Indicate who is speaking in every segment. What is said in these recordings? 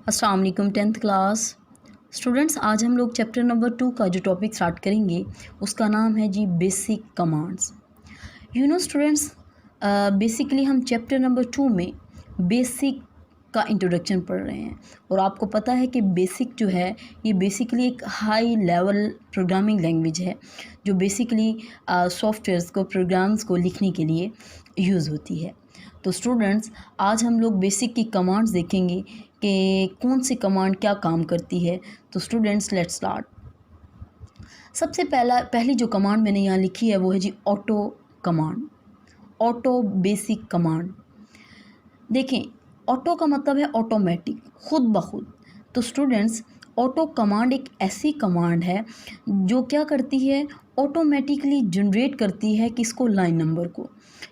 Speaker 1: अस्सलाम वालेकुम 10th class students. आज हम लोग चैप्टर नंबर 2 का जो टॉपिक स्टार्ट करेंगे उसका नाम है जी बेसिक कमांड्स। स्टूडेंट्स, बेसिकली हम चैप्टर नंबर 2 में बेसिक का इंट्रोडक्शन पढ़ रहे हैं और आपको पता है कि बेसिक जो है ये बेसिकली एक हाई लेवल प्रोग्रामिंग लैंग्वेज है जो बेसिकली सॉफ्टवेयर्स को, प्रोग्राम्स को लिखने के लिए यूज़ होती है। तो स्टूडेंट्स, आज हम लोग बेसिक की कमांड्स देखेंगे कि कौन सी कमांड क्या काम करती है। तो स्टूडेंट्स, लेट्स स्टार्ट। सबसे पहली जो कमांड मैंने यहाँ लिखी है वो है जी auto command, auto basic command. देखें, ऑटो का मतलब है ऑटोमेटिक, खुद ब खुद। तो स्टूडेंट्स, ऑटो कमांड एक ऐसी कमांड है जो क्या करती है, ऑटोमेटिकली जनरेट करती है किसको, लाइन नंबर को।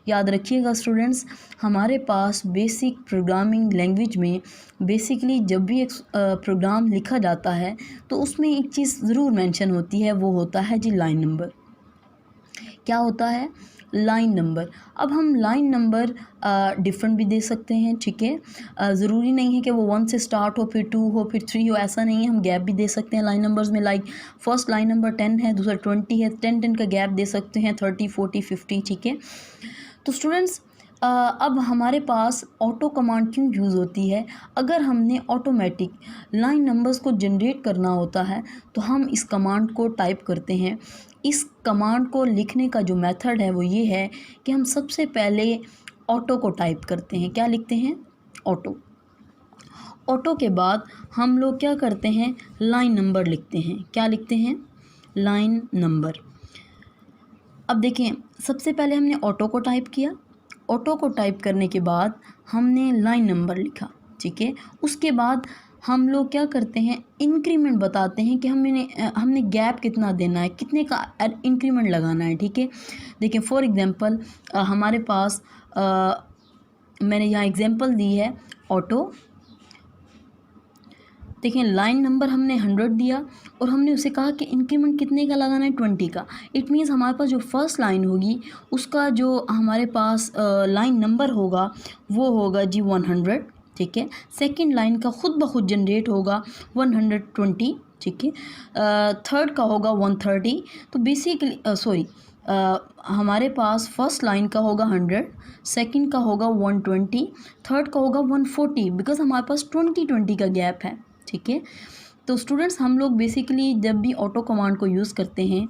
Speaker 1: याद रखिएगा स्टूडेंट्स, हमारे पास बेसिक प्रोग्रामिंग लैंग्वेज में बेसिकली जब भी एक प्रोग्राम लिखा जाता है तो उसमें एक चीज़ ज़रूर मेंशन होती है, वो होता है जी लाइन नंबर। क्या होता है, लाइन नंबर। अब हम लाइन नंबर डिफरेंट भी दे सकते हैं, ठीक है। ज़रूरी नहीं है कि वो 1 से स्टार्ट हो, फिर 2 हो, फिर 3 हो, ऐसा नहीं है। हम गैप भी दे सकते हैं लाइन नंबर्स में, लाइक फर्स्ट लाइन नंबर 10 है, दूसरा 20 है, 10 का गैप दे सकते हैं, 30, 40, 50, ठीक है। तो स्टूडेंट्स, अब हमारे पास ऑटो कमांड क्यों यूज़ होती है। अगर हमने ऑटोमेटिक लाइन नंबर्स को जनरेट करना होता है तो हम इस कमांड को टाइप करते हैं। इस कमांड को लिखने का जो मेथड है वो ये है कि हम सबसे पहले ऑटो को टाइप करते हैं। क्या लिखते हैं, ऑटो। ऑटो के बाद हम लोग क्या करते हैं, लाइन नंबर लिखते हैं। क्या लिखते हैं, लाइन नंबर। अब देखें, सबसे पहले हमने ऑटो को टाइप किया, ऑटो को टाइप करने के बाद हमने लाइन नंबर लिखा, ठीक है। उसके बाद हम लोग क्या करते हैं, इंक्रीमेंट बताते हैं कि हमने गैप कितना देना है, कितने का इंक्रीमेंट लगाना है, ठीक है। देखिए, फॉर एग्जांपल हमारे पास मैंने यहाँ एग्जांपल दी है ऑटो। देखिए, लाइन नंबर हमने 100 दिया और हमने उसे कहा कि इंक्रीमेंट कितने का लगाना है, 20 का। इट मीन्स हमारे पास जो फर्स्ट लाइन होगी उसका जो हमारे पास लाइन नंबर होगा वो होगा जी 100, ठीक है। सेकंड लाइन का खुद ब खुद जनरेट होगा 120, ठीक है। थर्ड का होगा 130। तो बेसिकली हमारे पास फर्स्ट लाइन का होगा 100, सेकंड का होगा 120, थर्ड का होगा 140, बिकॉज हमारे पास 20 का गैप है, ठीक है। तो स्टूडेंट्स, हम लोग बेसिकली जब भी ऑटो कमांड को यूज़ करते हैं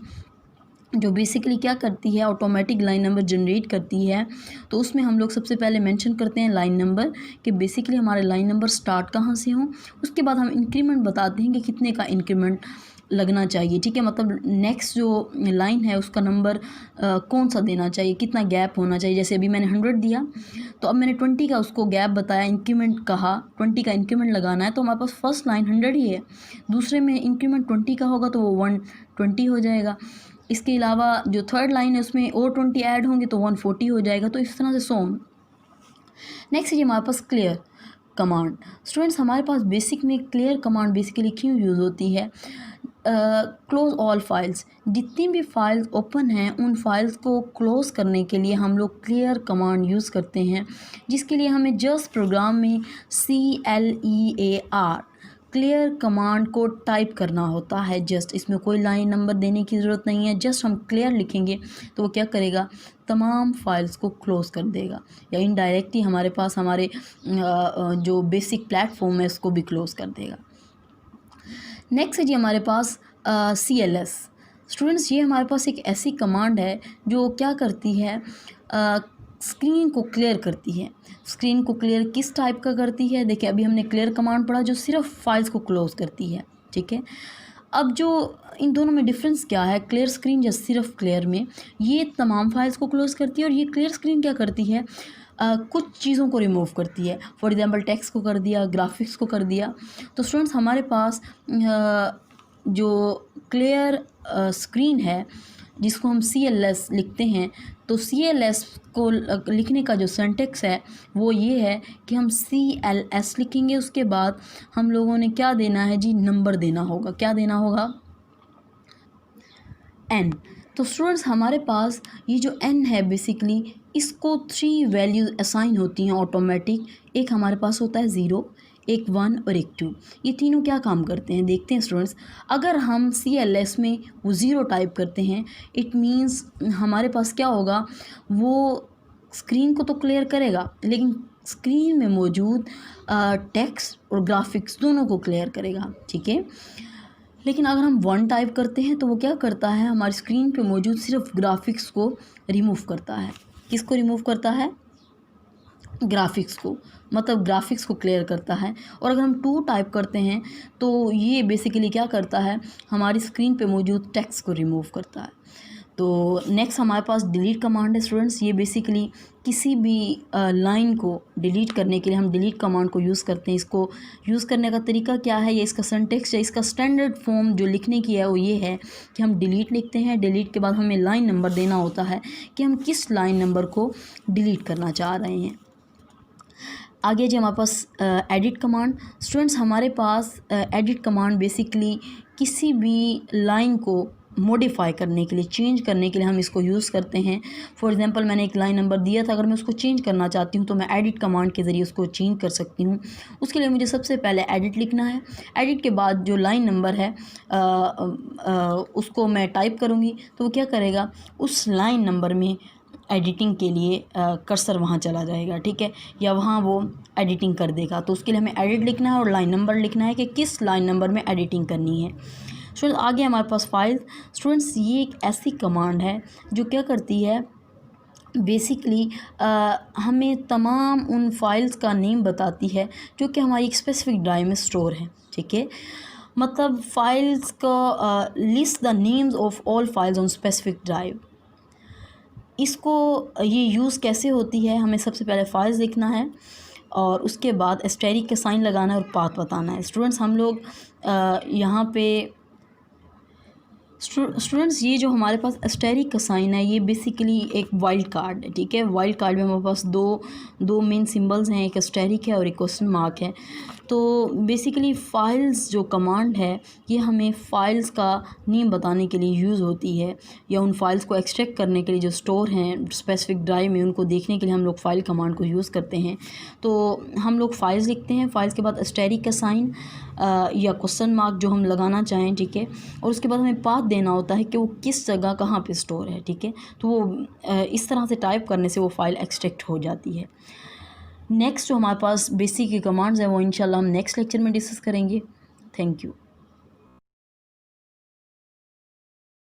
Speaker 1: जो बेसिकली क्या करती है, ऑटोमेटिक लाइन नंबर जनरेट करती है, तो उसमें हम लोग सबसे पहले मेंशन करते हैं लाइन नंबर कि बेसिकली हमारे लाइन नंबर स्टार्ट कहाँ से हों। उसके बाद हम इंक्रीमेंट बताते हैं कि कितने का इंक्रीमेंट लगना चाहिए, ठीक है। मतलब नेक्स्ट जो लाइन है उसका नंबर कौन सा देना चाहिए, कितना गैप होना चाहिए। जैसे अभी मैंने 100 दिया तो अब मैंने 20 का उसको गैप बताया, इंक्रीमेंट कहा, 20 का इंक्रीमेंट लगाना है। तो हमारे पास फर्स्ट लाइन 100 ही है, दूसरे में इंक्रीमेंट 20 का होगा तो वो 120 हो जाएगा। इसके अलावा जो थर्ड लाइन है उसमें और 20 ऐड होंगे तो 140 हो जाएगा। तो इस तरह से सो ऑन। नेक्स्ट है हमारे पास क्लियर कमांड। स्टूडेंट्स, हमारे पास बेसिक में क्लियर कमांड बेसिकली क्यों यूज़ होती है, क्लोज़ ऑल फाइल्स। जितनी भी फाइल्स ओपन हैं उन फाइल्स को क्लोज़ करने के लिए हम लोग क्लियर कमांड यूज़ करते हैं, जिसके लिए हमें जस्ट प्रोग्राम में CLEAR क्लियर कमांड को टाइप करना होता है। जस्ट इसमें कोई लाइन नंबर देने की ज़रूरत नहीं है, जस्ट हम क्लियर लिखेंगे तो वो क्या करेगा, तमाम फाइल्स को क्लोज़ कर देगा, या इनडायरेक्टली हमारे पास हमारे जो बेसिक प्लेटफॉर्म है उसको भी क्लोज़ कर देगा। नेक्स्ट है जी हमारे पास CLS। स्टूडेंट्स, ये हमारे पास एक ऐसी कमांड है जो क्या करती है, स्क्रीन को क्लियर करती है। स्क्रीन को क्लियर किस टाइप का करती है, देखिए अभी हमने क्लियर कमांड पढ़ा जो सिर्फ फाइल्स को क्लोज़ करती है, ठीक है। अब जो इन दोनों में डिफरेंस क्या है, क्लियर स्क्रीन या सिर्फ क्लियर में, ये तमाम फाइल्स को क्लोज़ करती है और ये क्लियर स्क्रीन क्या करती है, कुछ चीज़ों को रिमूव करती है। फॉर एग्जांपल टेक्स्ट को कर दिया, ग्राफिक्स को कर दिया। तो स्टूडेंट्स, हमारे पास जो क्लियर स्क्रीन है जिसको हम CLS लिखते हैं, तो CLS को लिखने का जो सिंटैक्स है वो ये है कि हम CLS लिखेंगे, उसके बाद हम लोगों ने क्या देना है जी, नंबर देना होगा। क्या देना होगा, N। तो स्टूडेंट्स हमारे पास ये जो n है बेसिकली इसको 3 वैल्यूज असाइन होती हैं ऑटोमेटिक। एक हमारे पास होता है 0, एक 1 और एक 2। ये तीनों क्या काम करते हैं देखते हैं स्टूडेंट्स। अगर हम CLS में वो 0 टाइप करते हैं, इट मीन्स हमारे पास क्या होगा, वो स्क्रीन को तो क्लियर करेगा लेकिन स्क्रीन में मौजूद टेक्स्ट और ग्राफिक्स दोनों को क्लियर करेगा, ठीक है। लेकिन अगर हम 1 टाइप करते हैं तो वो क्या करता है, हमारी स्क्रीन पे मौजूद सिर्फ ग्राफिक्स को रिमूव करता है। किसको रिमूव करता है, ग्राफिक्स को, मतलब ग्राफिक्स को क्लियर करता है। और अगर हम 2 टाइप करते हैं तो ये बेसिकली क्या करता है, हमारी स्क्रीन पे मौजूद टेक्स्ट को रिमूव करता है। तो नेक्स्ट हमारे पास डिलीट कमांड है स्टूडेंट्स। ये बेसिकली किसी भी लाइन को डिलीट करने के लिए हम डिलीट कमांड को यूज़ करते हैं। इसको यूज़ करने का तरीका क्या है, ये इसका सिंटैक्स है, इसका स्टैंडर्ड फॉर्म जो लिखने की है वो ये है कि हम डिलीट लिखते हैं, डिलीट के बाद हमें लाइन नंबर देना होता है कि हम किस लाइन नंबर को डिलीट करना चाह रहे हैं। आगे जी हमारे पास एडिट कमांड। स्टूडेंट्स हमारे पास एडिट कमांड बेसिकली किसी भी लाइन को मॉडिफाई करने के लिए, चेंज करने के लिए हम इसको यूज़ करते हैं। फॉर एग्जांपल मैंने एक लाइन नंबर दिया था, अगर मैं उसको चेंज करना चाहती हूँ तो मैं एडिट कमांड के ज़रिए उसको चेंज कर सकती हूँ। उसके लिए मुझे सबसे पहले एडिट लिखना है। एडिट के बाद जो लाइन नंबर है उसको मैं टाइप करूँगी तो वो क्या करेगा, उस लाइन नंबर में एडिटिंग के लिए कर्सर वहाँ चला जाएगा, ठीक है, या वहाँ वो एडिटिंग कर देगा। तो उसके लिए हमें एडिट लिखना है और लाइन नंबर लिखना है कि किस लाइन नंबर में एडिटिंग करनी है। स्टूडेंट्स आगे हमारे पास फाइल। स्टूडेंट्स ये एक ऐसी कमांड है जो क्या करती है, बेसिकली हमें तमाम उन फाइल्स का नेम बताती है जो कि हमारी एक स्पेसिफिक ड्राइव में स्टोर है, ठीक है। मतलब फाइल्स का list the names of all files on specific drive. इसको ये यूज़ कैसे होती है, हमें सबसे पहले फाइल्स लिखना है और उसके बाद एस्टेरिक का साइन लगाना है और पाथ बताना है। स्टूडेंट्स हम लोग यहाँ पे स्टूडेंट्स ये जो हमारे पास एस्टेरिक का साइन है ये बेसिकली एक वाइल्ड कार्ड है, ठीक है। वाइल्ड कार्ड में हमारे पास दो मेन सिंबल्स हैं, एक एस्टेरिक है और एक क्वेश्चन मार्क है। तो बेसिकली फ़ाइल्स जो कमांड है ये हमें फ़ाइल्स का नेम बताने के लिए यूज़ होती है, या उन फाइल्स को एक्सट्रैक्ट करने के लिए जो स्टोर हैं स्पेसिफिक ड्राइव में उनको देखने के लिए हम लोग फ़ाइल कमांड को यूज़ करते हैं। तो हम लोग फाइल्स लिखते हैं, फाइल्स के बाद एस्टेरिक का साइन या क्वेश्चन मार्क जो हम लगाना चाहें, ठीक है, और उसके बाद हमें पाथ देना होता है कि वो किस जगह कहाँ पे स्टोर है, ठीक है। तो वो इस तरह से टाइप करने से वो फ़ाइल एक्सट्रैक्ट हो जाती है। नेक्स्ट जो हमारे पास बेसिक की कमांड्स हैं वो इंशाल्लाह हम नेक्स्ट लेक्चर में डिस्कस करेंगे। Thank you.